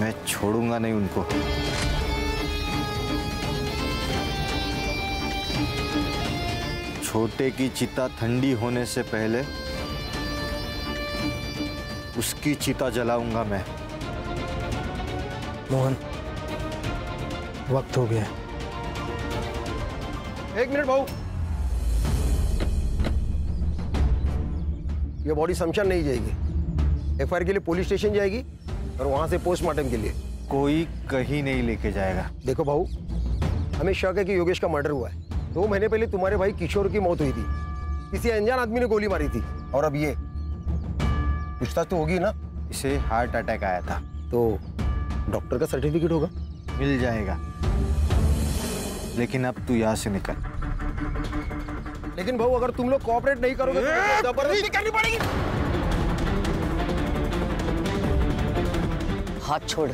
मैं छोड़ूंगा नहीं उनको। छोटे की चिता ठंडी होने से पहले उसकी चिता जलाऊंगा मैं। मोहन, वक्त हो गया। एक मिनट भाऊ, ये बॉडी शमशान नहीं जाएगी, एफआईआर के लिए पुलिस स्टेशन जाएगी और वहां से पोस्टमार्टम के लिए। कोई कहीं नहीं लेके जाएगा। देखो भाऊ, हमें शक है कि योगेश का मर्डर हुआ है। 2 महीने पहले तुम्हारे भाई किशोर की मौत हुई थी, किसी अनजान आदमी ने गोली मारी थी। और अब ये पूछताछ तो होगी ना। इसे हार्ट अटैक आया था। तो डॉक्टर का सर्टिफिकेट होगा? मिल जाएगा, लेकिन अब तू यहाँ से निकल। लेकिन भाऊ, अगर तुम लोग कोऑपरेट नहीं करोगे तो जबरदस्ती करनी पड़ेगी। हाथ छोड़।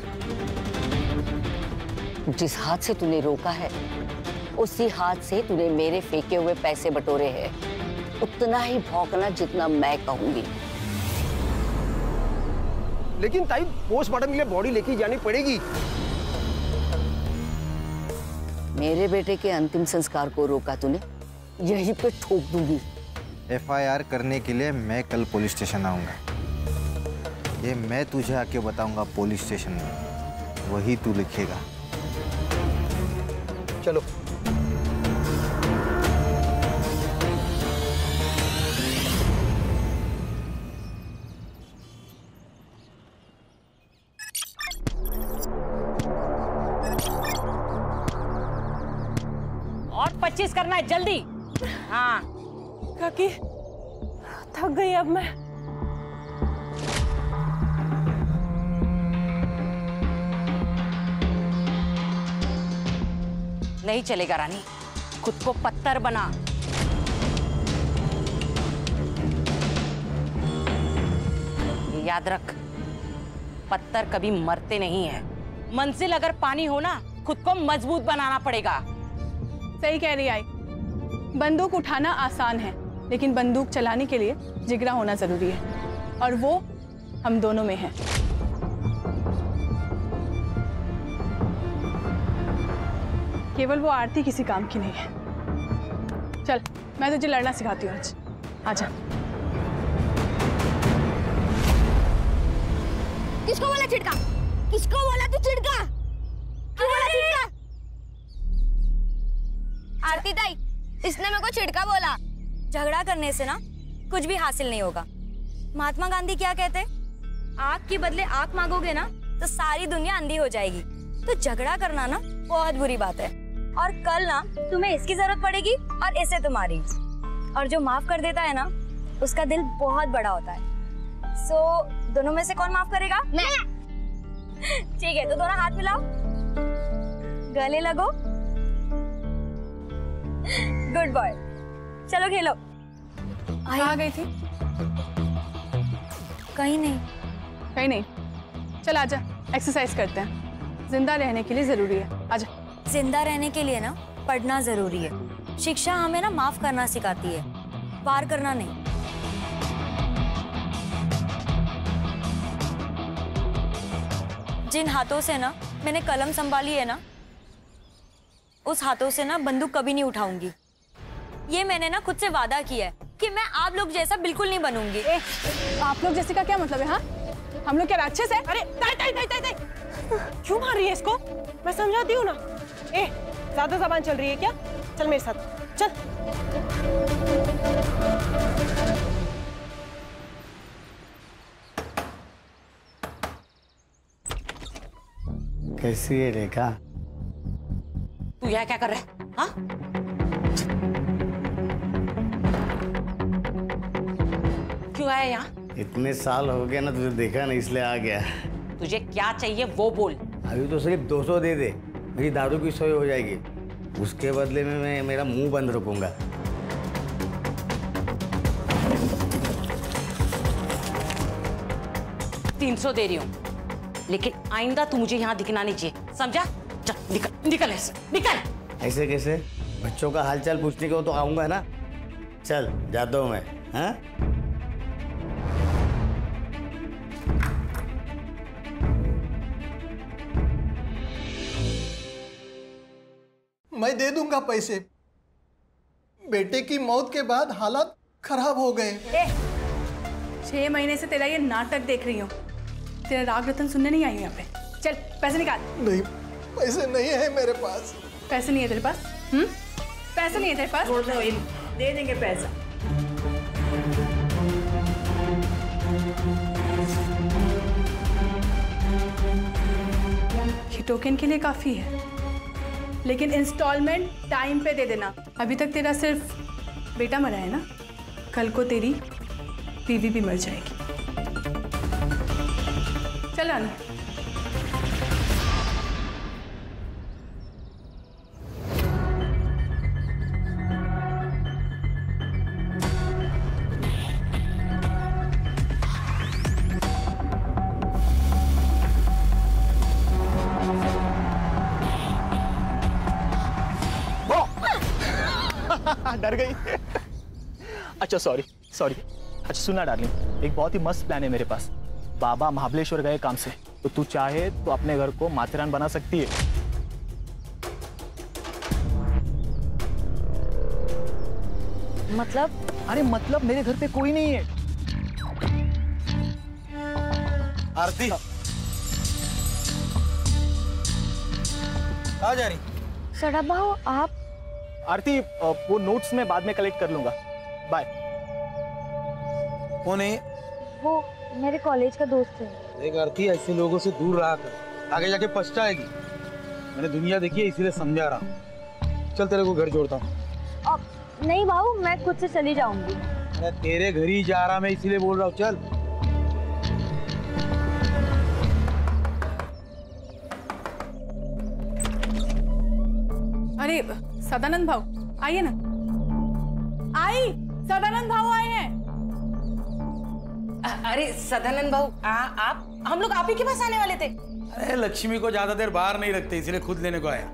जिस हाथ से तूने रोका है उसी हाथ से तूने मेरे फेंके हुए पैसे बटोरे हैं। उतना ही भौंकना जितना मैं कहूंगी। लेकिन ताई, पोस्टमार्टम के लिए बॉडी लेके जानी पड़ेगी। मेरे बेटे के अंतिम संस्कार को रोका तूने, यहीं पे ठोक दूंगी। एफआईआर करने के लिए मैं कल पुलिस स्टेशन आऊंगा। ये मैं तुझे आके बताऊंगा पुलिस स्टेशन में, वही तू लिखेगा। चलो। और 25 करना है, जल्दी। हाँ काकी, थक गई अब मैं। नहीं चलेगा रानी, खुद को पत्थर बना। ये याद रख, पत्थर कभी मरते नहीं है। मंजिल अगर पानी हो ना, खुद को मजबूत बनाना पड़ेगा। सही कह रही आई। बंदूक उठाना आसान है, लेकिन बंदूक चलाने के लिए जिगरा होना जरूरी है, और वो हम दोनों में है। केवल वो आरती किसी काम की नहीं है। चल, मैं तुझे लड़ना सिखाती हूँ आज। आजा। किसको बोला चिड़का? किसको बोला तू चिड़का? क्यों बोला चिड़का? आरती ताई, इसने मेरे को चिड़का बोला। झगड़ा करने से ना कुछ भी हासिल नहीं होगा। महात्मा गांधी क्या कहते? आग के बदले आग मांगोगे ना तो सारी दुनिया अंधी हो जाएगी। तो झगड़ा करना ना बहुत बुरी बात है। और कल ना तुम्हें इसकी जरूरत पड़ेगी और इसे तुम्हारी। और जो माफ कर देता है ना, उसका दिल बहुत बड़ा होता है। सो दोनों में से कौन माफ करेगा? मैं। ठीक है, तो दोनों हाथ मिलाओ, गले लगो। Good boy. चलो खेलो। आ गई थी? कहीं नहीं। कहीं नहीं? चल आजा, एक्सरसाइज करते हैं। जिंदा रहने के लिए जरूरी है। आजा। जिंदा रहने के लिए ना पढ़ना जरूरी है। शिक्षा हमें ना माफ करना सिखाती है, वार करना नहीं। जिन हाथों से ना मैंने कलम संभाली है ना, उस हाथों से ना बंदूक कभी नहीं उठाऊंगी। ये मैंने ना खुद से वादा किया है कि मैं आप लोग जैसा बिल्कुल नहीं बनूंगी। आप लोग जैसे का क्या मतलब है? हाँ, हम लोग क्या राक्षस है? अरे ताई ताई ताई ताई ताई, क्यों मार रही है इसको? मैं समझाती हूँ ना। ज्यादा जबान चल रही है क्या? चल मेरे साथ, चल। कैसी है रेखा? तू यहाँ क्या कर रहा है? हाँ? क्यों आया यहाँ? इतने साल हो गए ना, तुझे देखा नहीं इसलिए आ गया। तुझे क्या चाहिए वो बोल। अभी तो सिर्फ 200 दे दे, मेरी दारू की सोई हो जाएगी। उसके बदले में मैं मेरा मुंह बंद रखूंगा। $300 दे रही हूँ, लेकिन आइंदा तू मुझे यहाँ दिखना नहीं चाहिए, समझा? चल निकल निकल ऐसे, निकल। ऐसे कैसे? बच्चों का हालचाल पूछने को तो आऊंगा ना। चल जाता हूँ मैं। हाँ, मैं दे दूंगा पैसे। बेटे की मौत के बाद हालात खराब हो गए। 6 महीने से तेरा ये नाटक देख रही हूँ। तेरा राग रतन सुनने नहीं आई हूँ यहाँ पे। चल पैसे निकाल। नहीं, पैसे नहीं है मेरे पास। पैसे नहीं है तेरे पास? पैसे नहीं है तेरे पास? दे देंगे पैसा। ये टोकन के लिए काफी है, लेकिन इंस्टॉलमेंट टाइम पे दे देना। अभी तक तेरा सिर्फ बेटा मरा है ना, कल को तेरी बीवी भी मर जाएगी। चल आना। डर गई। अच्छा सॉरी। अच्छा सुना डार्लिंग, एक बहुत ही मस्त प्लान है मेरे पास। बाबा महाबलेश्वर गए काम से, तो तू चाहे तो अपने घर को माथेरान बना सकती है। मतलब? अरे मतलब मेरे घर पे कोई नहीं है। आरती आ जा रही। सड़ा भाऊ आप? आरती वो नोट्स में बाद में कलेक्ट कर लूंगा। बाय। कौन है? वो मेरे कॉलेज का दोस्त है। देख आरती, ऐसे लोगों से दूर रहा कर, आगे जाके पछताएगी। मैंने दुनिया देखी है, इसीलिए समझा रहा हूँ। चल तेरे को घर जोड़ता हूँ। नहीं भाऊ, मैं खुद से चली जाऊंगी। अरे तेरे घर ही जा रहा मैं, इसीलिए बोल रहा हूँ। चल। अरे सदानंद भाऊ आइए ना। सदानंद भाऊ आए हैं। अरे सदानंद भाऊ आप, हम लोग आप ही के पास आने वाले थे। अरे लक्ष्मी को ज्यादा देर बाहर नहीं रखते, इसलिए खुद लेने को आया।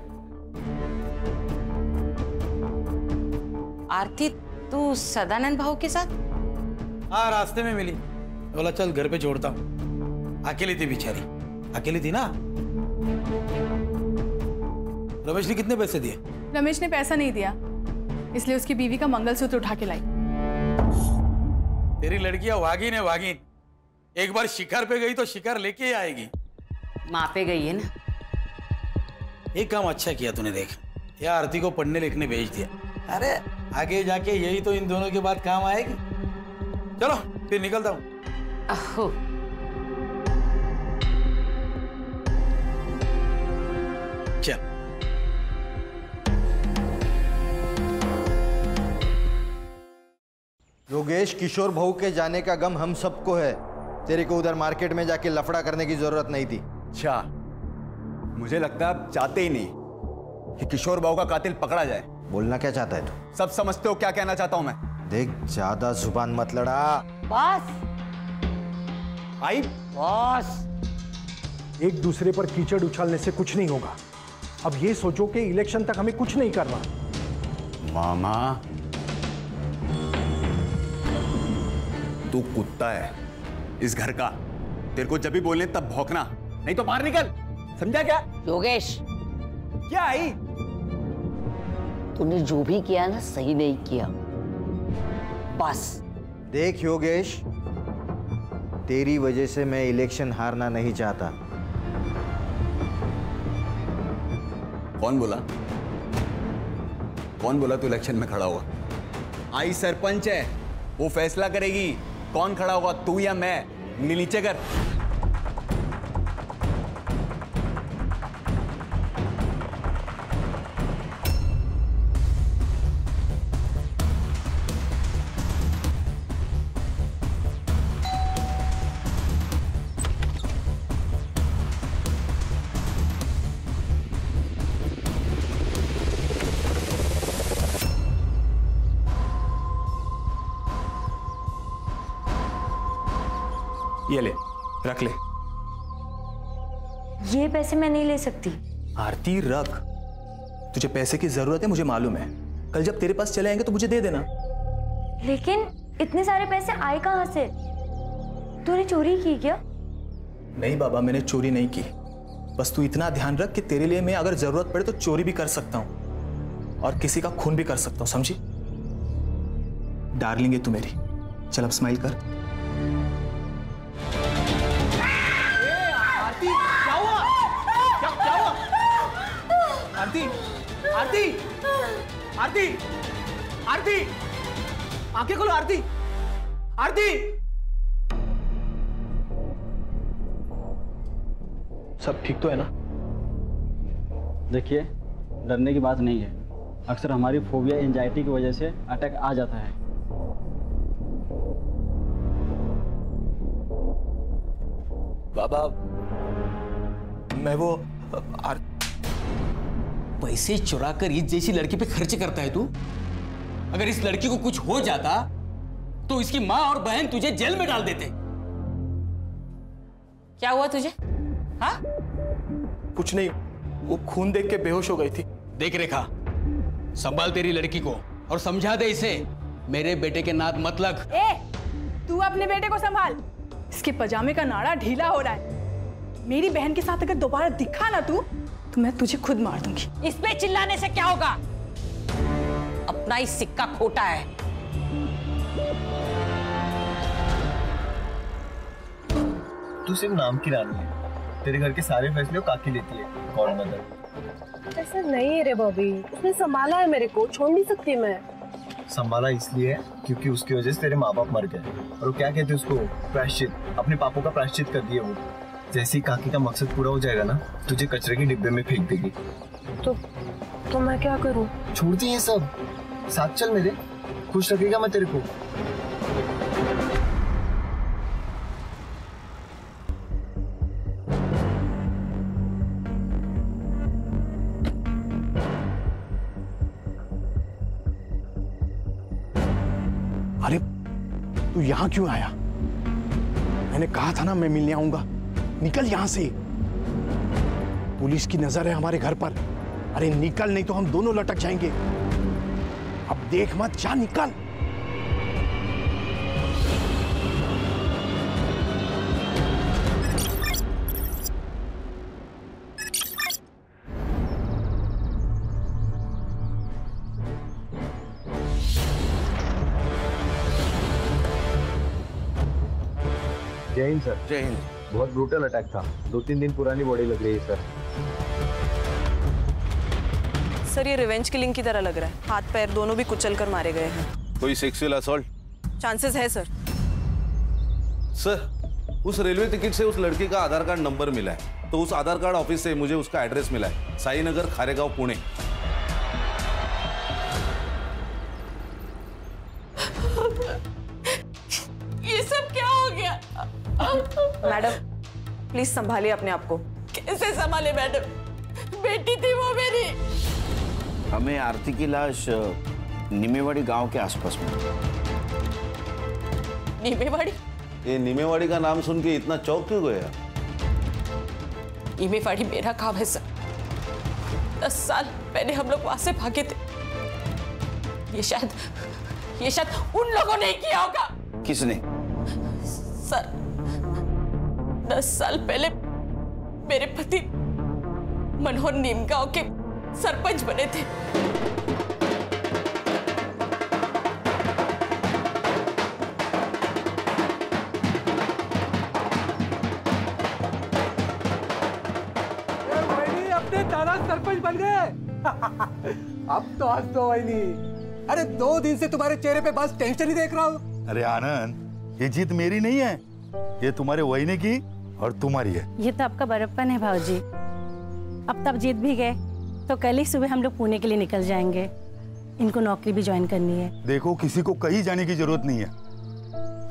आरती तू सदानंद भाऊ के साथ? हाँ, रास्ते में मिली, बोला चल घर पे छोड़ता हूँ। अकेली थी बेचारी, अकेली थी ना। रमेश ने कितने पैसे दिए? रमेश ने पैसा नहीं दिया, इसलिए उसकी बीवी का मंगलसूत्र उठा के लाई। तेरी लड़कियां वागिन है, वागिन। एक बार शिकार पे गई तो शिकार लेके ही आएगी। माँ पे गई है ना। एक काम अच्छा किया तूने, देख या आरती को पढ़ने लिखने भेज दिया। अरे आगे जाके यही तो इन दोनों के बाद काम आएगी। चलो फिर निकलता हूँ। अहो चल। योगेश, किशोर भाऊ के जाने का गम हम सबको है। तेरे को उधर मार्केट में जाके लफड़ा करने की जरूरत नहीं थी। अच्छा, मुझे लगता है आप चाहते ही नहीं कि किशोर बाबू का कातिल पकड़ा जाए। बोलना क्या चाहता है तू? सब समझते हो क्या कहना चाहता हूं मैं। देख, ज्यादा जुबान मत लड़ा। बस आई बस, एक दूसरे पर कीचड़ उछालने से कुछ नहीं होगा। अब ये सोचो कि इलेक्शन तक हमें कुछ नहीं करना। मामा, तू कुत्ता है इस घर का। तेरे को जब भी बोलने तब भौंकना, नहीं तो बाहर निकल। समझा क्या? योगेश, क्या आई? तूने जो भी किया ना, सही नहीं किया। बस देख योगेश, तेरी वजह से मैं इलेक्शन हारना नहीं चाहता। कौन बोला? कौन बोला तू इलेक्शन में खड़ा होगा? आई सरपंच है, वो फैसला करेगी कौन खड़ा होगा, तू या मैं। उंगली नीचे कर। ये ले, रख ले। ये पैसे मैं नहीं ले सकती। आरती रख, तुझे पैसे की जरूरत है, मुझे मालूम है। कल जब तेरे पास चले आएंगे तो मुझे दे देना। लेकिन इतने सारे पैसे आए कहाँ से? तूने चोरी की क्या? नहीं बाबा, मैंने चोरी नहीं की। बस तू इतना ध्यान रख कि तेरे लिए मैं अगर जरूरत पड़े तो चोरी भी कर सकता हूँ। और किसी का खून भी कर सकता हूं, समझी? डार्लिंग है तू मेरी। चल अब स्माइल कर। आरती, क्या हुआ? क्या हुआ? आरती, आरती, आरती, आरती, आंखें खोलो आरती, आरती। सब ठीक तो है ना? देखिए, डरने की बात नहीं है। अक्सर हमारी फोबिया एंजाइटी की वजह से अटैक आ जाता है। बाबा, मैं वो पैसे चुरा कर इस जैसी लड़की पे खर्च करता है तू? अगर इस लड़की को कुछ हो जाता तो इसकी माँ और बहन तुझे जेल में डाल देते। क्या हुआ तुझे? हाँ? कुछ नहीं, वो खून देख के बेहोश हो गई थी। देख रेखा, संभाल तेरी लड़की को और समझा दे इसे मेरे बेटे के नाद मत लग। तू अपने बेटे को संभाल। इसके पजामे का नाड़ा ढीला हो रहा है। मेरी बहन के साथ अगर दोबारा दिखा ना तू, तो मैं तुझे खुद मार दूंगी। इस पे चिल्लाने से क्या होगा? अपना ही सिक्का खोटा है। तू सिर्फ नाम की रानी है। तेरे घर के सारे फैसले काकी लेती है। कौन मदर? ऐसा नहीं है रे बॉबी, उसने संभाला है मेरे को, छोड़ नहीं सकती मैं। संभाला इसलिए क्योंकि उसकी वजह से तेरे माँ बाप मर गए, और वो क्या कहते उसको, प्रायश्चित। अपने पापों का प्रायश्चित कर दिया वो। जैसे ही काकी का मकसद पूरा हो जाएगा ना, तुझे कचरे के डिब्बे में फेंक देगी। तो मैं क्या करूं? छोड़ दी ये सब, साथ चल मेरे, खुश रखेगा मैं तेरे को। अरे तू यहां क्यों आया? मैंने कहा था ना मैं मिलने आऊंगा। निकल यहां से। पुलिस की नजर है हमारे घर पर। अरे निकल, नहीं तो हम दोनों लटक जाएंगे। अब देख मत, जा निकल। जय हिंद सर। जय हिंद। बहुत ब्रूटल अटैक था। 2-3 दिन पुरानी बॉडी लग रही है सर। सर ये रिवेंज किलिंग की तरह लग रहा है। हाथ पैर दोनों भी कुचल कर मारे गए हैं। कोई सेक्सुअल असॉल्ट? चांसेस है सर। सर, उस रेलवे टिकट से उस लड़की का आधार कार्ड नंबर मिला है, तो उस आधार कार्ड ऑफिस से मुझे उसका एड्रेस मिला है, साईनगर, खारेगांव, पुणे। ये सब क्या हो गया? मैडम प्लीज संभालिए अपने आप को। कैसे संभाले मैडम? बेटी थी वो मेरी। हमें आरती की लाश निमेवाड़ी गांव के आसपास में। नीमेवाड़ी? ये निमेवाड़ी का नाम सुन के इतना चौंक क्यों गया? नीमेवाड़ी मेरा गांव है सर। 10 साल पहले हम लोग वहां से भागे थे। ये शायद उन लोगों ने किया होगा। किसने? सर 10 साल पहले मेरे पति मनोहर नीमगांव के सरपंच बने थे। अपने दादा सरपंच बन गए। अब तो हंस दो वहीनी। अरे 2 दिन से तुम्हारे चेहरे पे बस टेंशन ही देख रहा हूँ। अरे आनंद, ये जीत मेरी नहीं है, ये तुम्हारे वहीने की और तुम्हारी है। ये तो आपका बड़प्पन है भाऊजी। अब तब जीत भी गए तो कल ही सुबह हम लोग पुणे के लिए निकल जाएंगे। इनको नौकरी भी ज्वाइन करनी है। देखो, किसी को कहीं जाने की जरूरत नहीं है।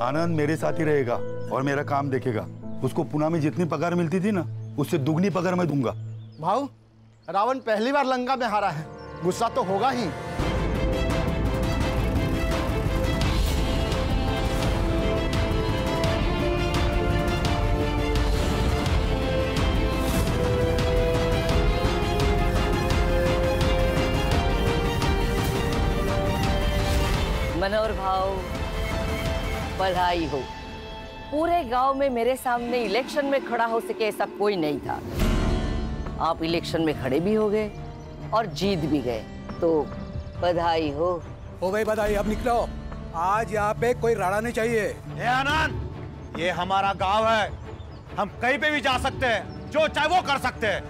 आनंद मेरे साथ ही रहेगा और मेरा काम देखेगा। उसको पुणे में जितनी पगार मिलती थी ना, उससे दुगनी पगार मैं दूंगा। भाऊ, रावण पहली बार लंका में हारा है, गुस्सा तो होगा ही। मनोहर भाव, बधाई हो। पूरे गांव में मेरे सामने इलेक्शन में खड़ा हो सके ऐसा कोई नहीं था। आप इलेक्शन में खड़े भी हो गए और जीत भी गए, तो बधाई हो। ओ भाई बधाई, अब निकलो। आज यहाँ पे कोई राड़ा नहीं चाहिए। ए आनंद, ये हमारा गांव है, हम कहीं पे भी जा सकते हैं, जो चाहे वो कर सकते हैं।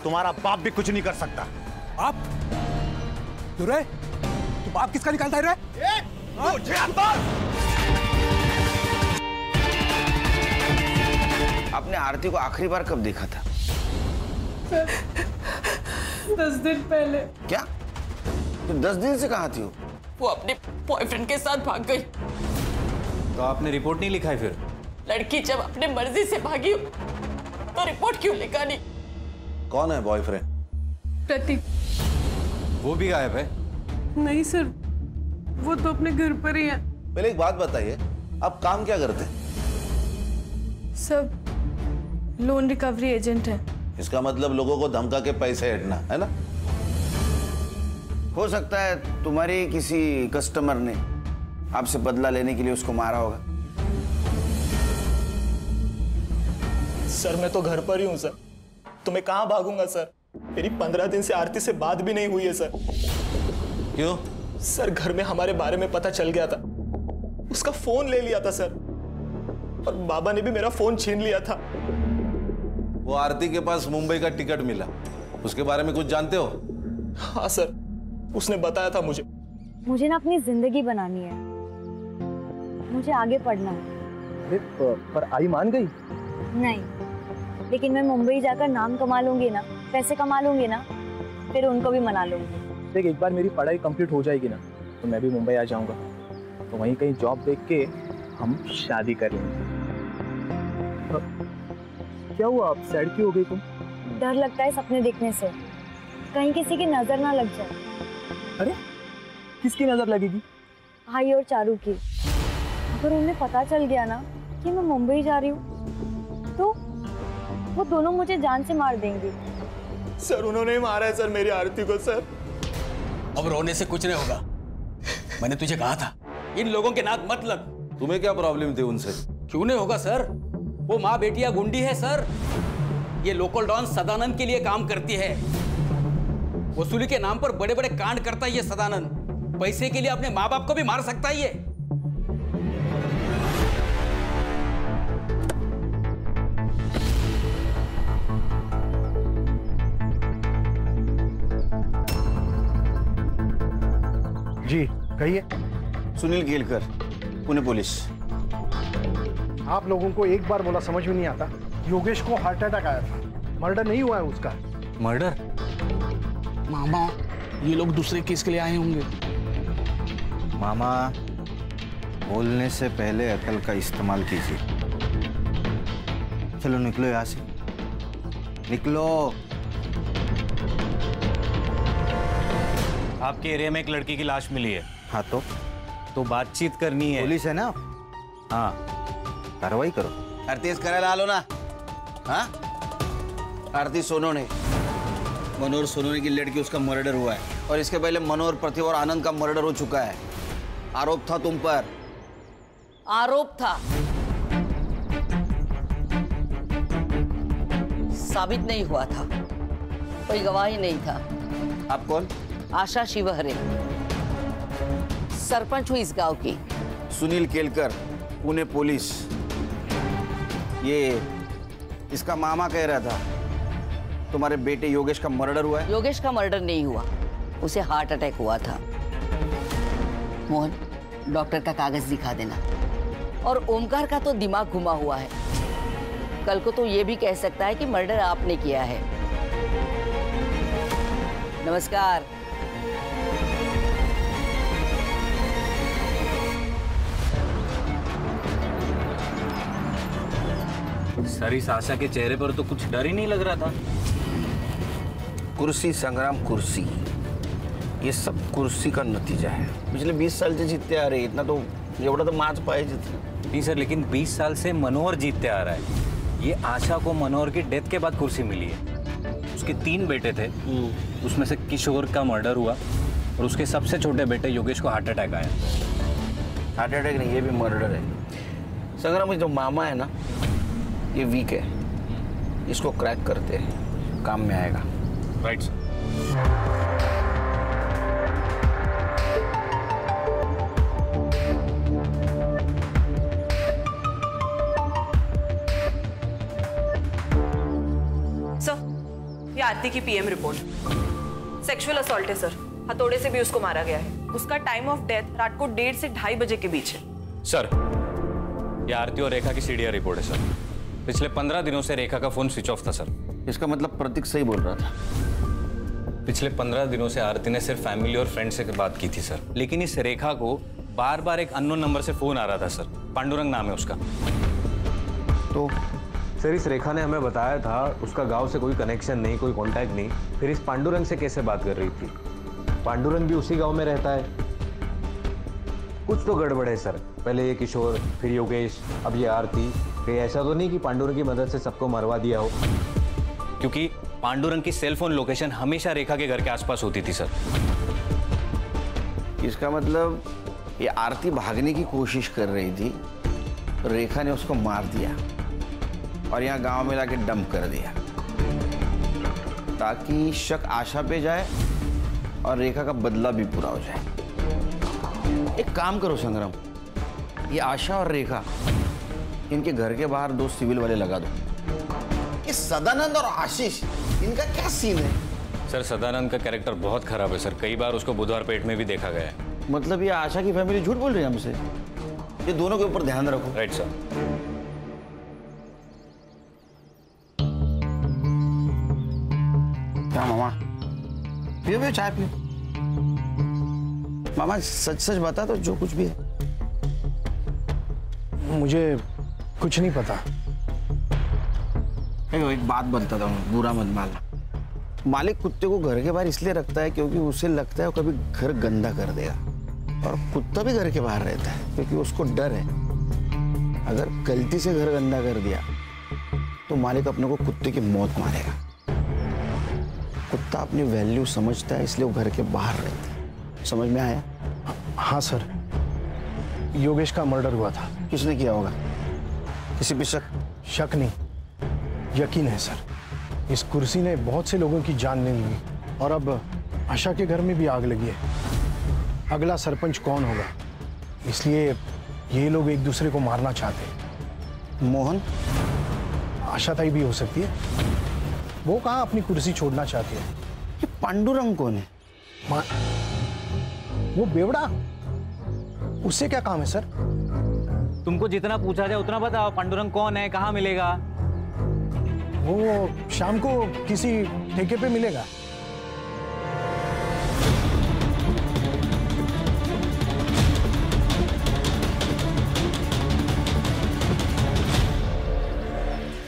तुम्हारा बाप भी कुछ नहीं कर सकता। बाप? तू रे, तू बाप किसका निकालता है रे? मुझे अंदर। आपने आरती को आखिरी बार कब देखा था? 10 दिन पहले। क्या? तो 10 दिन से कहाँ थी वो अपने बॉयफ्रेंड के साथ भाग गई। तो आपने रिपोर्ट नहीं लिखा है फिर? लड़की जब अपने मर्जी से भागी तो रिपोर्ट क्यों लिखा नहीं? कौन है बॉयफ्रेंड? प्रतीक। वो भी गायब है? नहीं सर, वो तो अपने घर पर ही है। पहले एक बात बताइए, आप काम क्या करते हैं? सब लोन रिकवरी एजेंट है। इसका मतलब लोगों को धमका के पैसे हटना है ना? हो सकता है तुम्हारे किसी कस्टमर ने आपसे बदला लेने के लिए उसको मारा होगा। सर मैं तो घर पर ही हूँ सर, तो मैं कहाँ भागूंगा सर? मेरी 15 दिन से आरती से बात भी नहीं हुई है सर। क्यों? सर घर में हमारे बारे में पता चल गया था, उसका फोन ले लिया था सर, और बाबा ने भी मेरा फोन छीन लिया था। वो आरती के पास मुंबई का टिकट मिला, उसके बारे में कुछ जानते हो? हाँ सर, उसने बताया था मुझे। मुझे ना अपनी जिंदगी बनानी है, मुझे आगे पढ़ना है। अरे पर आई मान गई? नहीं, लेकिन मैं मुंबई जाकर नाम कमा लूंगी ना, पैसे कमा लूंगी ना, फिर उनको भी मना लूंगी। देख एक बार मेरी पढ़ाई कंप्लीट हो जाएगी ना, तो मैं भी मुंबई आ जाऊंगा, तो वहीं कहीं जॉब देख के हम शादी कर लेंगे। क्या हुआ, आप सैड क्यों हो गई तुम? डर लगता है सपने देखने से, कहीं किसी की नजर ना लग जाए। अरे किसकी नजर लगेगी? भाई और चारू की। अगर उन्हें पता चल गया ना कि मैं मुंबई जा रही हूँ, तो वो दोनों मुझे जान से मार देंगे। सर उन्होंने ही मारा है सर मेरी आरती को सर। अब रोने से कुछ नहीं होगा, मैंने तुझे कहा था इन लोगों के नाक मत लग। तुम्हें क्या प्रॉब्लम थी उनसे? क्यों नहीं होगा सर, वो माँ बेटिया गुंडी है सर। ये लोकल डॉन सदानंद के लिए काम करती है, वसूली के नाम पर बड़े बड़े कांड करता है ये सदानंद। पैसे के लिए अपने माँ बाप को भी मार सकता है ये। जी कहिए। सुनील केलकर, पुणे पुलिस। आप लोगों को एक बार बोला समझ में नहीं आता? योगेश को हार्ट अटैक आया था, मर्डर नहीं हुआ है उसका। मर्डर? मामा ये लोग दूसरे केस के लिए आए होंगे। मामा, बोलने से पहले अकल का इस्तेमाल कीजिए। चलो निकलो यहाँ से, निकलो। आपके एरिया में एक लड़की की लाश मिली है। हाँ तो बातचीत करनी है। पुलिस है ना? हाँ, कार्रवाई करो। आरती करायला आलो ना? हाँ, आरती सोनोने, मनोहर सोनोने की लड़की, उसका मर्डर हुआ है, और इसके पहले मनोहर, प्रतिभा और आनंद का मर्डर हो चुका है। आरोप था तुम पर। आरोप था, साबित नहीं हुआ था, कोई गवाही नहीं था। आप कौन? आशा शिवहरे, सरपंच हुई इस गांव की। सुनील केलकर, पुणे पुलिस। ये इसका मामा कह रहा था तुम्हारे बेटे योगेश का मर्डर हुआ है। योगेश का मर्डर नहीं हुआ, उसे हार्ट अटैक हुआ था। मोहन, डॉक्टर का कागज दिखा देना। और ओमकार का तो दिमाग घुमा हुआ है, कल को तो ये भी कह सकता है कि मर्डर आपने किया है। नमस्कार। सर इस आशा के चेहरे पर तो कुछ डर ही नहीं लग रहा था। कुर्सी संग्राम, कुर्सी, ये सब कुर्सी का नतीजा है। पिछले 20 साल से जीतते आ रहे, इतना तो एवढा तो माच पाहिजे। नहीं सर, लेकिन 20 साल से मनोहर जीतते आ रहा है। ये आशा को मनोहर की डेथ के बाद कुर्सी मिली है। उसके 3 बेटे थे, उसमें से किशोर का मर्डर हुआ और उसके सबसे छोटे बेटे योगेश को हार्ट अटैक आया। हार्ट अटैक नहीं, ये भी मर्डर है। संग्राम, जो मामा है ना, ये वीक है, इसको क्रैक करते हैं, काम में आएगा। Right sir. ये आरती की पीएम रिपोर्ट। सेक्सुअल असॉल्ट है सर, हथौड़े से भी उसको मारा गया है। उसका टाइम ऑफ डेथ रात को 1:30 से 2:30 बजे के बीच है। सर, ये आरती और रेखा की सीडीआर रिपोर्ट है सर। पिछले 15 दिनों से रेखा का फोन स्विच ऑफ था सर। इसका मतलब प्रतीक सही बोल रहा था। पिछले 15 दिनों से आरती ने सिर्फ फैमिली और फ्रेंड से बात की थी सर, लेकिन इस रेखा को बार बार एक अननोन नंबर से फोन आ रहा था सर। पांडुरंग नाम है उसका। तो सर, इस रेखा ने हमें बताया था उसका गांव से कोई कनेक्शन नहीं, कोई कांटेक्ट नहीं, फिर इस पांडुरंग से कैसे बात कर रही थी? पांडुरंग भी उसी गांव में रहता है। कुछ तो गड़बड़ है सर। पहले ये किशोर, फिर योगेश, अब ये आरती। कहीं ऐसा तो नहीं कि पांडुरंग की मदद से सबको मरवा दिया हो? क्योंकि पांडुरंग की सेल फोन लोकेशन हमेशा रेखा के घर के आसपास होती थी सर। इसका मतलब ये आरती भागने की कोशिश कर रही थी, रेखा ने उसको मार दिया और यहाँ गांव में लाके डंप कर दिया ताकि शक आशा पे जाए और रेखा का बदला भी पूरा हो जाए। एक काम करो संग्राम, ये आशा और रेखा, इनके घर के बाहर 2 सिविल वाले लगा दो। ये सदानंद और आशीष, इनका क्या सीन है? सर, सदानंद का कैरेक्टर बहुत खराब है सर। कई बार उसको बुधवार पेट में भी देखा गया है। मतलब ये आशा की फैमिली झूठ बोल रही है हमसे? ये दोनों के ऊपर ध्यान रखो। Right sir. क्या मामा, पियो चाय पियो। मामा सच सच बता दो, जो कुछ भी है। मुझे कुछ नहीं पता। एक बात बताता हूँ, बुरा मत मानना। मालिक कुत्ते को घर के बाहर इसलिए रखता है क्योंकि उसे लगता है वो कभी घर गंदा कर देगा, और कुत्ता भी घर के बाहर रहता है क्योंकि उसको डर है अगर गलती से घर गंदा कर दिया तो मालिक अपने को कुत्ते की मौत मारेगा। कुत्ता अपनी वैल्यू समझता है, इसलिए वो घर के बाहर रहता है। समझ में आया? हाँ सर, योगेश का मर्डर हुआ था। किसने किया होगा? किसी पे शक? शक नहीं, यकीन है सर। इस कुर्सी ने बहुत से लोगों की जान ले ली और अब आशा के घर में भी आग लगी है। अगला सरपंच कौन होगा, इसलिए ये लोग एक दूसरे को मारना चाहते हैं। मोहन? आशा ताई भी हो सकती है। वो कहाँ अपनी कुर्सी छोड़ना चाहती है। ये पांडुरंग कौन है? वो बेवड़ा, उससे क्या काम है सर? तुमको जितना पूछा जाए उतना बताओ। पांडुरंग कौन है, कहाँ मिलेगा? वो शाम को किसी ठेके पे मिलेगा।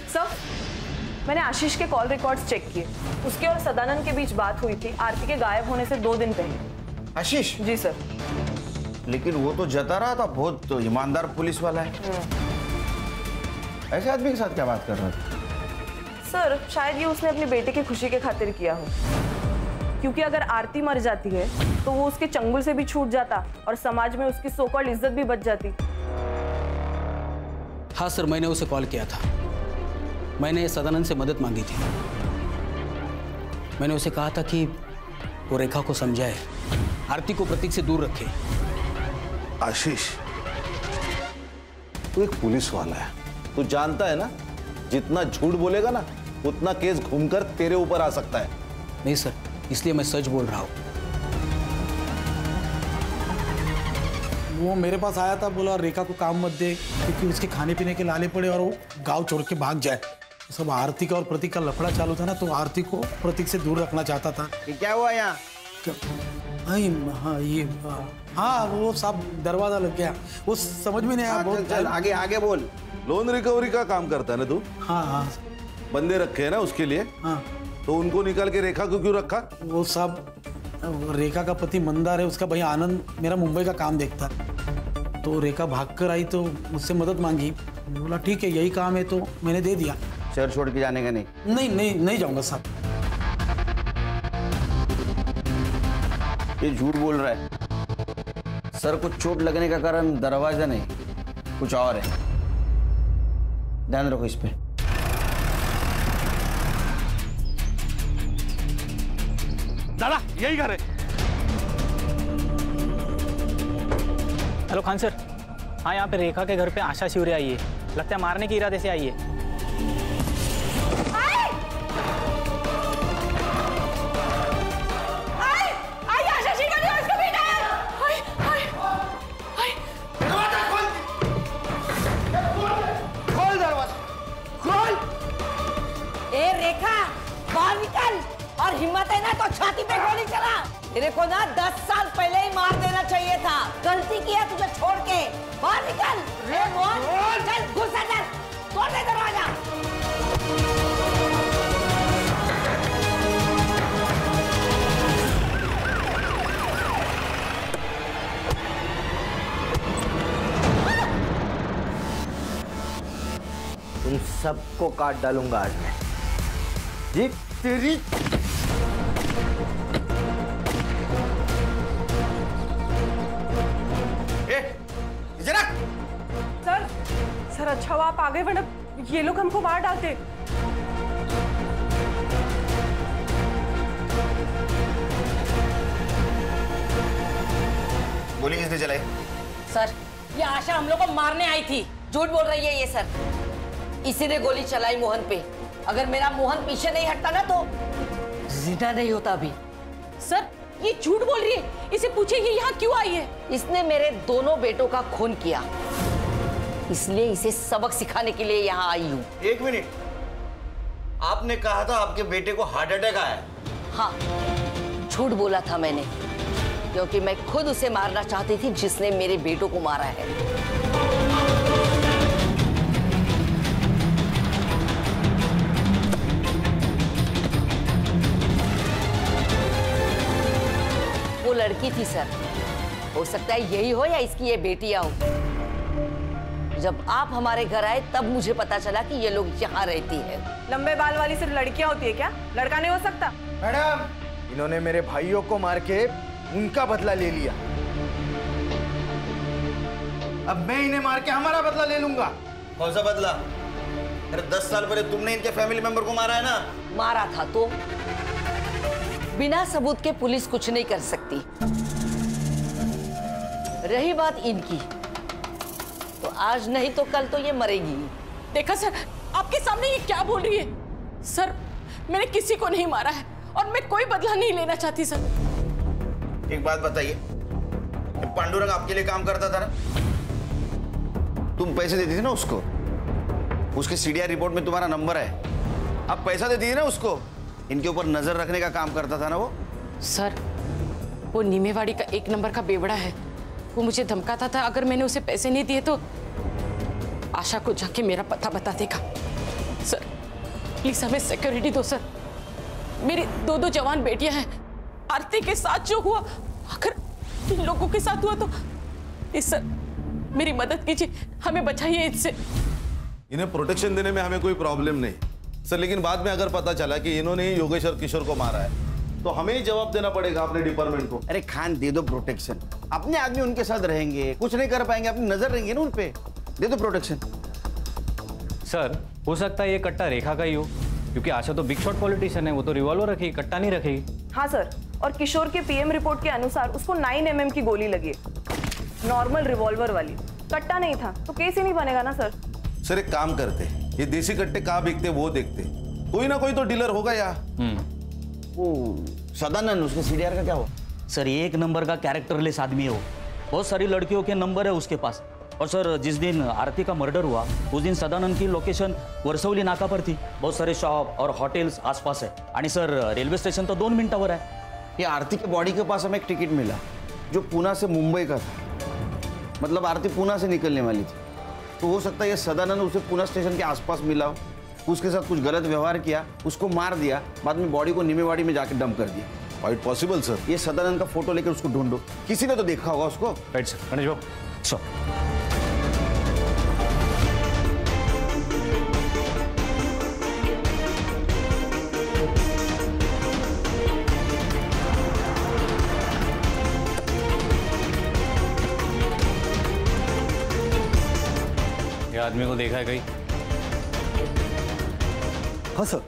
सर, मैंने आशीष के कॉल रिकॉर्ड्स चेक किए। उसके और सदानंद के बीच बात हुई थी आरती के गायब होने से 2 दिन पहले। आशीष? जी सर। लेकिन वो तो जता रहा था, बहुत तो ईमानदार पुलिस वाला है। ऐसे आदमी के साथ क्या बात कर रहा था? सर, शायद ये उसने अपनी बेटे की खुशी के खातिर किया हो, क्योंकि अगर आरती मर जाती है तो वो उसके चंगुल से भी छूट जाता और समाज में उसकी सो कॉल्ड इज्जत भी बच जाती। हाँ सर, मैंने उसे कॉल किया था। मैंने सदानंद से मदद मांगी थी। मैंने उसे कहा था कि वो रेखा को समझाए, आरती को प्रतीक से दूर रखे। आशीष, तू एक पुलिस वाला है, तू जानता है ना जितना झूठ बोलेगा ना उतना केस घूमकर तेरे ऊपर आ सकता है। नहीं सर, इसलिए मैं सच बोल रहा हूँ। वो मेरे पास आया था, बोला रेखा को काम मत दे क्योंकि उसके खाने पीने के लाले पड़े और वो गांव छोड़ के भाग जाए। सब आरती का और प्रतीक का लफड़ा चालू था ना, तो आरती को प्रतीक से दूर रखना चाहता था। क्या हुआ यहाँ? हाँ, वो सब दरवाजा लग गया, वो समझ में नहीं आया। बहुत चल आगे आगे बोल। लोन रिकवरी का काम करता है ना तू? हाँ हाँ। बंदे रखे हैं ना उसके लिए? हाँ। तो उनको निकाल के रेखा को क्यों रखा? वो सब रेखा का पति मंदार है, उसका भैया आनंद मेरा मुंबई का काम देखता है। तो रेखा भाग कर आई तो मुझसे मदद मांगी। बोला ठीक है, यही काम है, तो मैंने दे दिया। शहर छोड़ के जाने का नहीं? नहीं जाऊंगा साहब। ये झूठ बोल रहा है। सर को चोट लगने का कारण दरवाजा नहीं, कुछ और है। ध्यान रखो इस पे। दादा, यही घर है। Hello Khan sir. हाँ, यहाँ पे रेखा के घर पे आशा शिवरे आई है। लगता है मारने के इरादे से आई है। बाहर निकल, और हिम्मत है ना तो छाती पे गोली चला। तेरे को ना 10 साल पहले ही मार देना चाहिए था, गलती किया तुझे छोड़ के। बाहर निकल। रे मोहन, चल घुस अंदर, तोड़ दे दरवाजा। तुम सबको काट डालूंगा आज मैं। जी तेरी सर अच्छा हुआ आप आ गए, वरना ये लोग हमको मार डालते। गोली किसने चलाई? सर, ये आशा हम लोग को मारने आई थी। झूठ बोल रही है ये सर। इसी ने गोली चलाई मोहन पे। अगर मेरा मोहन पीछे नहीं हटता ना तो जिंदा नहीं होता अभी। सर, ये झूठ बोल रही है। इसे पूछिए ये यहाँ क्यों आई है। इसने मेरे दोनों बेटों का खून किया, इसलिए इसे सबक सिखाने के लिए यहाँ आई हूँ। एक मिनट, आपने कहा था आपके बेटे को हार्ट अटैक आया? हाँ, झूठ बोला था मैंने, क्योंकि मैं खुद उसे मारना चाहती थी जिसने मेरे बेटों को मारा है। वो लड़की थी सर। हो सकता है यही हो या इसकी ये बेटियां हो। जब आप हमारे घर आए तब मुझे पता चला कि ये लोग यहाँ रहती है। लंबे बाल वाली सिर्फ लड़कियां होती है क्या? लड़का नहीं हो सकता? मैडम, इन्होंने मेरे भाइयों को मार के उनका बदला ले लिया, अब मैं इन्हें मार के हमारा बदला ले लूंगा। कौन सा बदला? अरे 10 साल पहले तुमने इनके फैमिली मेंबर को मारा है ना? मारा था तो बिना सबूत के पुलिस कुछ नहीं कर सकती। रही बात इनकी, तो आज नहीं तो कल तो ये मरेगी। देखा सर, आपके सामने ये क्या बोल रही है। सर, मैंने किसी को नहीं मारा है और मैं कोई बदला नहीं लेना चाहती सर। एक बात बताइए, पांडुरंग आपके लिए काम करता था ना? तुम पैसे देती थी ना उसको? उसके सीडीआर रिपोर्ट में तुम्हारा नंबर है। आप पैसा देती थी ना उसको? इनके ऊपर नजर रखने का काम करता था ना वो? सर, वो नीमेवाड़ी का 1 नंबर का बेवड़ा है। वो मुझे धमकाता था अगर मैंने उसे पैसे नहीं दिए तो आशा को जाके मेरा पता बता देगा। सर, प्लीज हमें सिक्योरिटी दो सर। मेरी 2 जवान बेटियां हैं। आरती के साथ जो हुआ, अगर इन लोगों के साथ हुआ तो प्लीज सर मेरी मदद कीजिए, हमें बचाइए इनसे। इन्हें प्रोटेक्शन देने में हमें कोई प्रॉब्लम नहीं सर, लेकिन बाद में अगर पता चला कि इन्होंने ही योगेश और किशोर को मारा है तो हमें ही जवाब देना पड़ेगा अपने डिपार्टमेंट को। अरे खान, दे दो प्रोटेक्शन। अपने आदमी उनके साथ रहेंगे, कुछ नहीं कर पाएंगे, अपनी नजर रहेंगे ना उन पे। दे दो प्रोटेक्शन। सर, हो सकता है ये कट्टा रेखा का ही हो, क्योंकि आशा तो बिग शॉट पॉलिटिशियन है। वो तो रिवॉल्वर रखेगी, कट्टा नहीं रखेगी। हाँ सर, और किशोर के पीएम रिपोर्ट के अनुसार उसको 9 mm की गोली लगी है, नॉर्मल रिवॉल्वर वाली। कट्टा नहीं था तो केस ही नहीं बनेगा ना सर। सर, एक काम करते, ये देसी कट्टे कहाँ बिकते वो देखते। कोई ना कोई तो डीलर होगा यहाँ। वो सदानंद, उसके सीडीआर का क्या हुआ? सर, ये 1 नंबर का कैरेक्टरलेस आदमी है वो। बहुत सारी लड़कियों के नंबर है उसके पास। और सर, जिस दिन आरती का मर्डर हुआ उस दिन सदानंद की लोकेशन वरसवली नाका पर थी। बहुत सारे शॉप और हॉटेल्स आसपास है। आणि सर, रेलवे स्टेशन तो 2 मिनटावर है। ये आरती के बॉडी के पास हमें एक टिकट मिला जो पूना से मुंबई का था। मतलब आरती पूना से निकलने वाली थी। तो हो सकता है ये सदानंद उसे पूना स्टेशन के आसपास मिला हो, उसके साथ कुछ गलत व्यवहार किया, उसको मार दिया, बाद में बॉडी को नीमेवाड़ी में जाकर डंप कर दिया। Quite possible sir. ये सदानंद का फोटो लेकर उसको ढूंढो, किसी ने तो देखा होगा उसको। राइट सर, गणेश बाबू। सर, आदमी को देखा है कहीं? हाँ सर,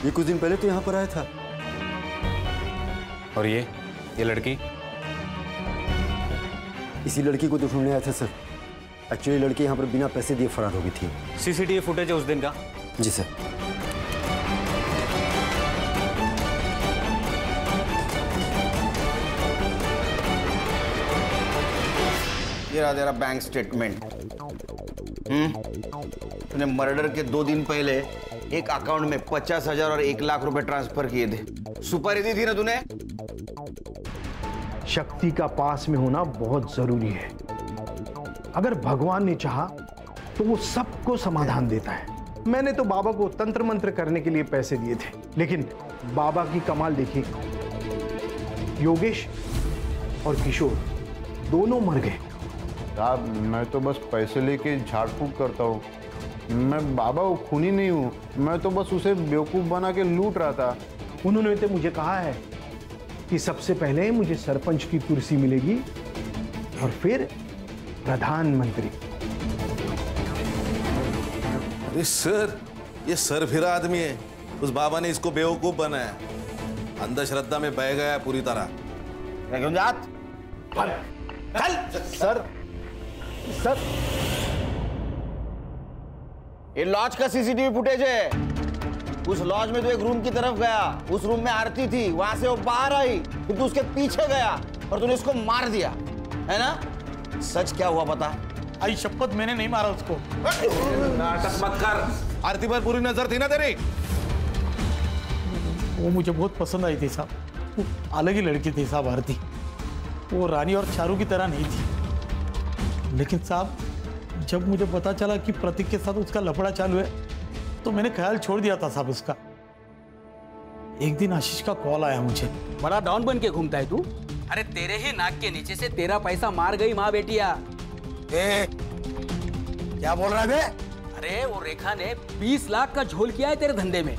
ये कुछ दिन पहले तो यहाँ पर आया था। और ये लड़की? इसी लड़की को तो ढूंढने आया था सर। एक्चुअली लड़की यहाँ पर बिना पैसे दिए फरार हो गई थी। सीसीटीवी फुटेज है उस दिन का? जी सर। ये रहा तेरा बैंक स्टेटमेंट। तूने मर्डर के 2 दिन पहले एक अकाउंट में 50,000 और 1 लाख रुपए ट्रांसफर किए थे। सुपारी दी थी ना तूने? शक्ति का पास में होना बहुत जरूरी है। अगर भगवान ने चाहा तो वो सबको समाधान देता है। मैंने तो बाबा को तंत्र मंत्र करने के लिए पैसे दिए थे, लेकिन बाबा की कमाल देखिए, योगेश और किशोर दोनों मर गए। साहब मैं तो बस पैसे लेके झाड़ फूक करता हूँ, मैं बाबा वो खूनी नहीं हूँ, मैं तो बस उसे बेवकूफ़ बना के लूट रहा था। उन्होंने तो मुझे कहा है कि सबसे पहले मुझे सरपंच की कुर्सी मिलेगी और फिर प्रधानमंत्री। अरे सर, ये सर फिरा आदमी है। उस बाबा ने इसको बेवकूफ बनाया, अंधश्रद्धा में बह गया पूरी तरह। क्यों जात? चल सर, सर ये लॉज का सीसीटीवी फुटेज है। उस लॉज में तो एक रूम की तरफ गया, उस रूम में आरती थी, वहां से वो बाहर आई, फिर तू उसके पीछे गया और तूने उसको मार दिया, है ना? सच क्या हुआ पता? आई शपथ, मैंने नहीं मारा उसको। नाटक मत कर। आरती पर पूरी नजर थी ना तेरी? वो मुझे बहुत पसंद आई थी साहब, वो अलग ही लड़की थी साहब आरती, वो रानी और चारू की तरह नहीं थी। लेकिन साहब जब मुझे पता चला कि प्रतीक के साथ उसका लफड़ा चालू है तो मैंने ख्याल छोड़ दिया था साहब उसका। एक दिन आशीष का कॉल आया मुझे। बड़ा डॉन बन के घूमता है तू? अरे तेरे ही नाक के नीचे से तेरा पैसा मार गई माँ बेटिया। क्या बोल रहा है बे? अरे वो रेखा ने 20 लाख का झोल किया है तेरे धंधे में।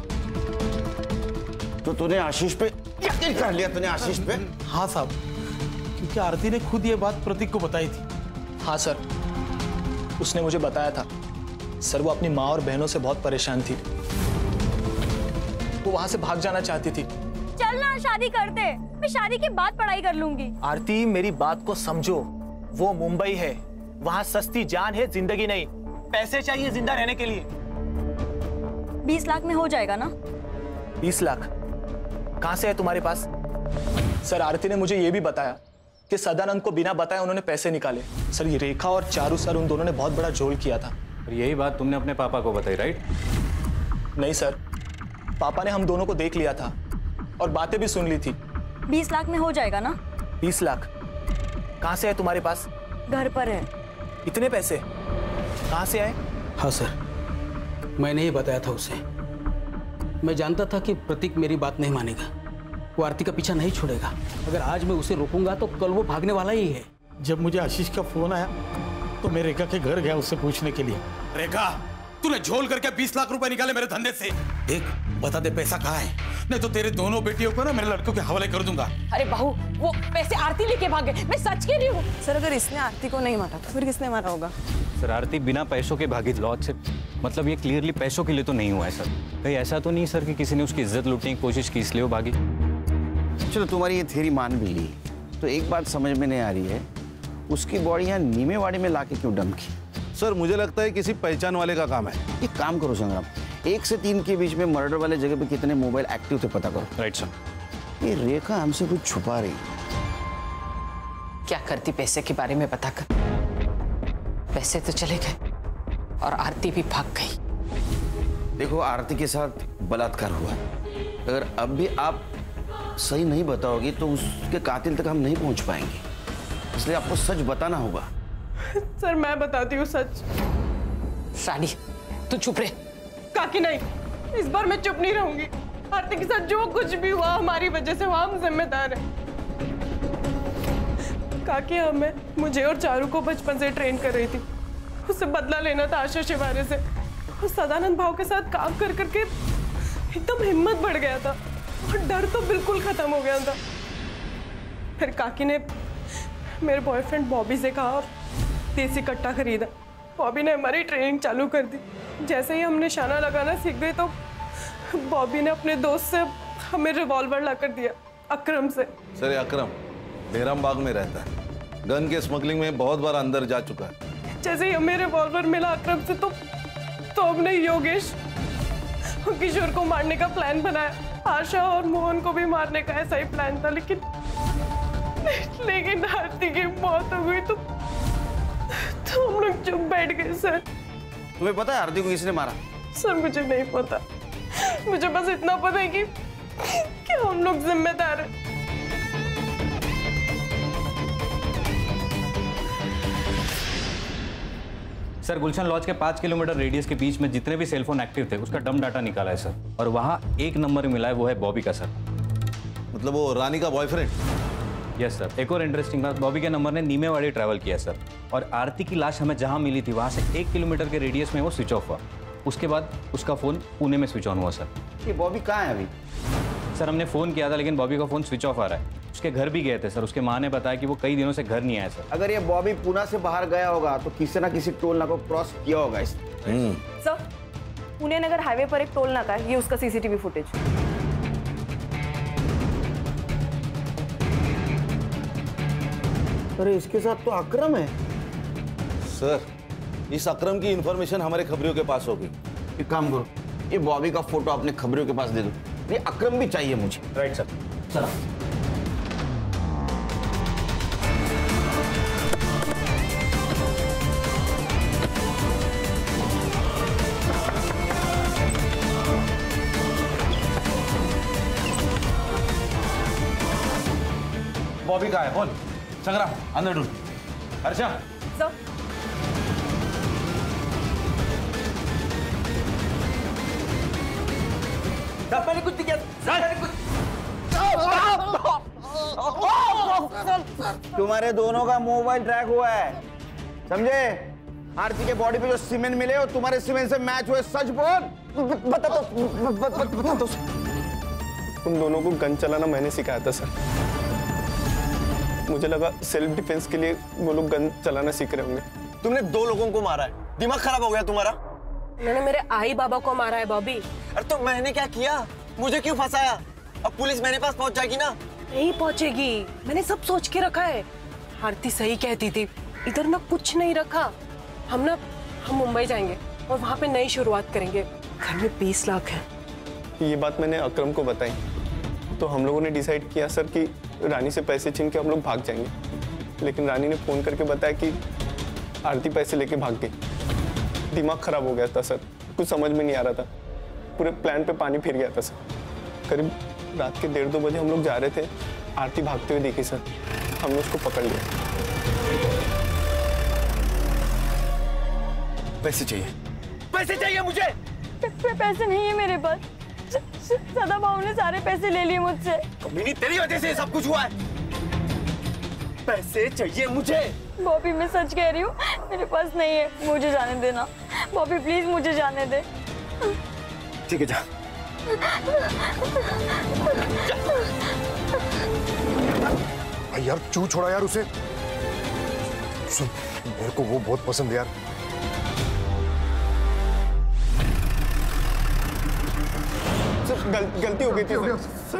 तो तूने आशीष पे यकीन कर लिया? तूने आशीष पे? हाँ साहब, क्योंकि आरती ने खुद ये बात प्रतीक को बताई थी। हाँ सर, उसने मुझे बताया था। सर वो अपनी माँ और बहनों से बहुत परेशान थी, वो वहां से भाग जाना चाहती थी। चल ना शादी करते, मैं शादी के बाद पढ़ाई कर लूंगी। आरती मेरी बात को समझो, वो मुंबई है, वहां सस्ती जान है, जिंदगी नहीं। पैसे चाहिए जिंदा रहने के लिए। 20 लाख में हो जाएगा ना? 20 लाख कहां से है तुम्हारे पास? सर आरती ने मुझे ये भी बताया कि सदानंद को बिना बताए उन्होंने पैसे निकाले। सर ये रेखा और चारू सर, उन दोनों ने बहुत बड़ा झोल किया था। और यही बात तुमने अपने पापा को बताई, राइट? नहीं सर, पापा ने हम दोनों को देख लिया था और बातें भी सुन ली थी। 20 लाख में हो जाएगा ना? 20 लाख कहां से है तुम्हारे पास? घर पर है। इतने पैसे कहां से आए? हाँ सर, मैंने ही बताया था उसे। मैं जानता था कि प्रतीक मेरी बात नहीं मानेगा, वो आरती का पीछा नहीं छोड़ेगा। अगर आज मैं उसे रोकूंगा तो कल वो भागने वाला ही है। जब मुझे आशीष का फोन आया तो मैं रेखा के घर गया उससे पूछने के लिए। रेखा, तूने झोल करके 20 लाख रुपए निकाले मेरे धंधे से। देख, बता दे पैसा कहाँ है, नहीं तो तेरे दोनों बेटियों को ना मेरे लड़कों के हवाले कर दूंगा। अरे बहू, वो पैसे आरती लेके भागे, मैं सच कह रही हूँ। सर अगर इसने आरती को नहीं मारा तो फिर किसने मारा होगा? सर आरती बिना पैसों के भागी लॉज से, मतलब ये क्लियरली पैसों के लिए तो नहीं हुआ है सर। कहीं ऐसा तो नहीं सर कि किसी ने उसकी इज्जत लूटने की कोशिश की इसलिए वो भागी? चलो तुम्हारी ये थ्योरी मान भी ली, तो एक बात समझ में नहीं आ रही है, उसकी बॉडी यहाँ नीमेवाड़ी में लाके क्यों डंप की? सर मुझे लगता है किसी पहचान वाले का काम है। एक काम करो संग्राम, 1 से 3 के बीच में मर्डर वाले जगह पे कितने मोबाइल एक्टिव थे पता करो। Right sir. ये रेखा हमसे कुछ छुपा रही। क्या करती पैसे के बारे में बता कर? पैसे तो चले गए और आरती भी भाग गई। देखो आरती के साथ बलात्कार हुआ, अगर अब भी आप सही नहीं बताओगी तो उसके कातिल तक हम नहीं पहुंच पाएंगे, इसलिए आपको सच बताना होगा। सर मैं बताती हूँ सच। रानी तू चुप रहे। काकी नहीं, इस बार मैं चुप नहीं रहूंगी। आरती के साथ जो कुछ भी हुआ हमारी वजह से हुआ, हम जिम्मेदार हैं। काकी मुझे और चारू को बचपन से ट्रेन कर रही थी, उससे बदला लेना था आशा शिवारे से। और सदानंद भाव के साथ काम कर करके एकदम हिम्मत बढ़ गया था और डर तो बिल्कुल खत्म हो गया था। फिर काकी ने मेरे बॉयफ्रेंड बॉबी से कहा और देसी कट्टा खरीदा। बॉबी ने हमारी ट्रेनिंग चालू कर दी। जैसे ही हम निशाना लगाना सीख गए तो बॉबी ने अपने दोस्त से हमें रिवॉल्वर लाकर दिया, अकरम से। सर ये अकरम बेरम बाग में रहता है, गन के स्मगलिंग में बहुत बार अंदर जा चुका है। जैसे ही हमें रिवॉल्वर मिला अकरम से तो हमने योगेश और किशोर को मारने का प्लान बनाया। आशा और मोहन को भी मारने का ऐसा ही प्लान था, लेकिन आरती की मौत हो गई तो हम लोग चुप बैठ गए सर। तुम्हें पता है आरती को किसने मारा? सर मुझे नहीं पता, मुझे बस इतना पता है कि हम लोग जिम्मेदार हैं। सर गुलशन लॉज के 5 किलोमीटर रेडियस के बीच में जितने भी सेलफोन एक्टिव थे उसका डम डाटा निकाला है सर, और वहाँ एक नंबर मिला है, वो है बॉबी का सर। मतलब वो रानी का बॉयफ्रेंड? Yes sir. एक और इंटरेस्टिंग बात, बॉबी के नंबर ने नीमेवाड़ी ट्रैवल किया सर, और आरती की लाश हमें जहाँ मिली थी वहाँ से 1 किलोमीटर के रेडियस में वो स्विच ऑफ हुआ। उसके बाद उसका फ़ोन पुणे में स्विच ऑन हुआ सर। ये बॉबी कहाँ है अभी? सर हमने फ़ोन किया था लेकिन बॉबी का फ़ोन स्विच ऑफ आ रहा है। उसके घर भी गए थे सर, उसके माँ ने बताया कि वो कई दिनों से घर नहीं आया सर। अगर ये बॉबी पुणे से बाहर गया होगा तो किसी ना किसी टोल नाका को क्रॉस किया होगा इसने। सर पुणे नगर हाईवे पर एक टोल नाका है, ये उसका सीसीटीवी फुटेज। अरे इसके साथ तो अकरम है। सर इस अकरम की इंफॉर्मेशन हमारे खबरियों के पास होगी। एक काम करो, ये बॉबी का फोटो अपने खबरियों के पास दे दो, ये अकरम भी चाहिए मुझे। Right sir. चलो बॉबी कहाँ है बोल। संग्राम अंदर ढूंढ। हर्षा मैंने कुछ नहीं किया, मैंने कुछ। तुम्हारे दोनों का मोबाइल ट्रैक हुआ है, समझे? आरती के बॉडी पे जो सीमेंट मिले और तुम्हारे सीमेंट से मैच हुए, सच बोल। बता दो। तुम दोनों को गन चलाना मैंने सिखाया था सर। मुझे लगा सेल्फ डिफेंस के लिए वो लोग गन चलाना सीख रहे होंगे। तुमने 2 लोगों को मारा है, दिमाग खराब हो गया तुम्हारा। मैंने मेरे आई बाबा को मारा है बॉबी। अरे तो मैंने क्या किया? मुझे क्यों फंसाया? अब पुलिस मेरे पास पहुंच जाएगी ना? नहीं पहुंचेगी, मैंने सब सोच के रखा है। आरती सही कहती थी, इधर ना कुछ नहीं रखा। हम मुंबई जाएंगे और वहाँ पे नई शुरुआत करेंगे। घर में 20 लाख है। ये बात मैंने अकरम को बताई तो हम लोगों ने डिसाइड किया सर कि रानी से पैसे छीन के हम लोग भाग जाएंगे, लेकिन रानी ने फोन करके बताया कि आरती पैसे लेके भाग गई। दिमाग खराब हो गया था सर, कुछ समझ में नहीं आ रहा था, पूरे प्लान पे पानी फिर गया था सर। करीब रात के 1:30-2 बजे हम लोग जा रहे थे, आरती भागते हुए दिखी सर, हमने उसको पकड़ लिया। पैसे चाहिए, पैसे चाहिए मुझे। पैसे नहीं है मेरे पास, सदा भाव ने सारे पैसे ले लिए मुझसे। कमीनी तेरी वजह से सब कुछ हुआ है। पैसे चाहिए मुझे। बॉबी मैं सच कह रही हूँ, मेरे पास नहीं है, मुझे जाने देना। बॉबी प्लीज मुझे जाने दे। ठीक है जा। भाई यार क्यों छोड़ा यार उसे? सुन मेरे को वो बहुत पसंद है यार। सर गलती हो गई थी सर।